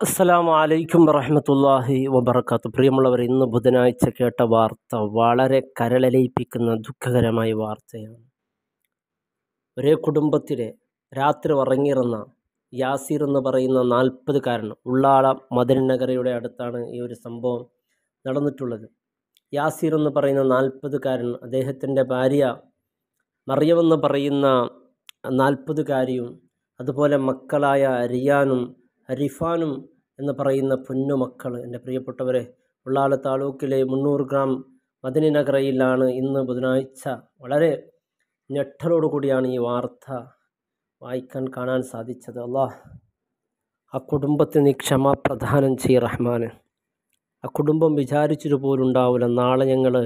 അസ്സലാമു അലൈക്കും വറഹ്മത്തുള്ളാഹി വബറകാതുഹു. പ്രിയമുള്ളവർ, ഇന്ന് ബുധനാഴ്ച കേട്ട വാർത്ത വളരെ കരളലിയിപ്പിക്കുന്ന ദുഃഖകരമായ വാർത്തയാണ്. ഒരേ കുടുംബത്തിലെ രാത്രി ഉറങ്ങിയിരുന്ന യാസീർ എന്ന് പറയുന്ന 40-കാരൻ ഉള്ളാള മദനി നഗരയുടെ അടുത്താണ് ഈ ഒരു സംഭവം നടന്നിട്ടുള്ളത്. യാസീർ എന്ന് പറയുന്ന 40-കാരൻ അദ്ദേഹത്തിൻ്റെ ഭാര്യ മറിയം എന്ന് പറയുന്ന 40-കാരിയും അതുപോലെ മക്കളായ റിയാനും റിഫാനും എന്ന് പറയുന്ന പൊന്നുമക്കൾ, എൻ്റെ പ്രിയപ്പെട്ടവരെ, ഉള്ളാല താലൂക്കിലെ 300 ഗ്രാം മദനി നഗരയിലാണ് ഇന്ന് ബുധനാഴ്ച വളരെ ഞെട്ടലോടുകൂടിയാണ് ഈ വാർത്ത കാണാൻ സാധിച്ചത്. അല്ലാഹ് ആ കുടുംബത്തിന് ക്ഷമ പ്രദാനം ചെയ്യ റഹ്മാന്. ആ കുടുംബം വിചാരിച്ചിട്ട് പോലും ഉണ്ടാവില്ല, നാളെ ഞങ്ങൾ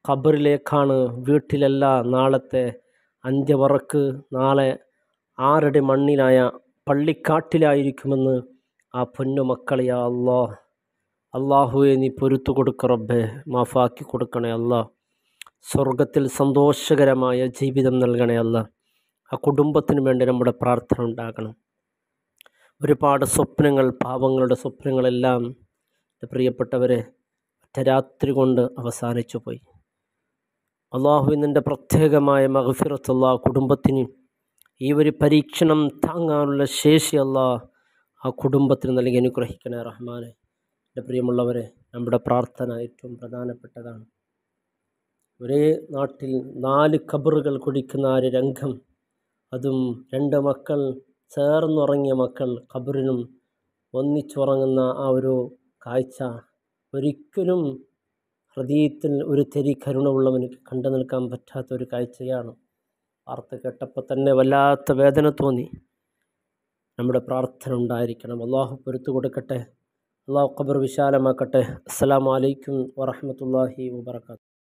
ഖബറിലേക്കാണ്, വീട്ടിലല്ല, നാളത്തെ അന്ത്യവറക്ക് നാളെ 6 അടി മണ്ണിലായ പള്ളിക്കാട്ടിലായിരിക്കുമെന്ന് ആ പൊന്നുമക്കളെ. യാ അല്ലാഹ്, അള്ളാഹുവെ നീ പൊരുത്തു കൊടുക്ക റബ്ബേ, മാഫാക്കി കൊടുക്കണേ അല്ലാ. സ്വർഗത്തിൽ സന്തോഷകരമായ ജീവിതം നൽകണേ അല്ലാ. ആ കുടുംബത്തിന് വേണ്ടി നമ്മുടെ പ്രാർത്ഥന ഉണ്ടാകണം. ഒരുപാട് സ്വപ്നങ്ങൾ, പാവങ്ങളുടെ സ്വപ്നങ്ങളെല്ലാം പ്രിയപ്പെട്ടവരെ ഒറ്റ രാത്രി കൊണ്ട് അവസാനിച്ചു പോയി. അള്ളാഹു നിൻ്റെ പ്രത്യേകമായ മഗ്ഫിറത്ത് അല്ലാ കുടുംബത്തിന്, ഈ ഒരു പരീക്ഷണം താങ്ങാനുള്ള ശേഷി അല്ലാ ആ കുടുംബത്തിന് നൽകി അനുഗ്രഹിക്കണേ റഹ്മാനെ. എൻ്റെ പ്രിയമുള്ളവരെ, നമ്മുടെ പ്രാർത്ഥന ഏറ്റവും പ്രധാനപ്പെട്ടതാണ്. ഒരേ നാട്ടിൽ 4 ഖബറുകൾ കുടിക്കുന്ന ആ ഒരു രംഗം, അതും 2 മക്കൾ ചേർന്നുറങ്ങിയ മക്കൾ ഖബറിനും ഒന്നിച്ചുറങ്ങുന്ന ആ ഒരു കാഴ്ച ഒരിക്കലും ഹൃദയത്തിൽ ഒരു തെരി കരുണ ഉള്ളവന് കണ്ടു നിൽക്കാൻ പറ്റാത്തൊരു കാഴ്ചയാണ്. വാർത്ത കേട്ടപ്പോൾ തന്നെ വല്ലാത്ത വേദന തോന്നി. നമ്മുടെ പ്രാർത്ഥന ഉണ്ടായിരിക്കണം. അള്ളാഹു പൊരുത്തു കൊടുക്കട്ടെ, അള്ളാഹു ഖബർ വിശാലമാക്കട്ടെ. അസ്സലാമു അലൈക്കും വറഹ്മത്തുള്ളാഹി വബറകാതുഹു.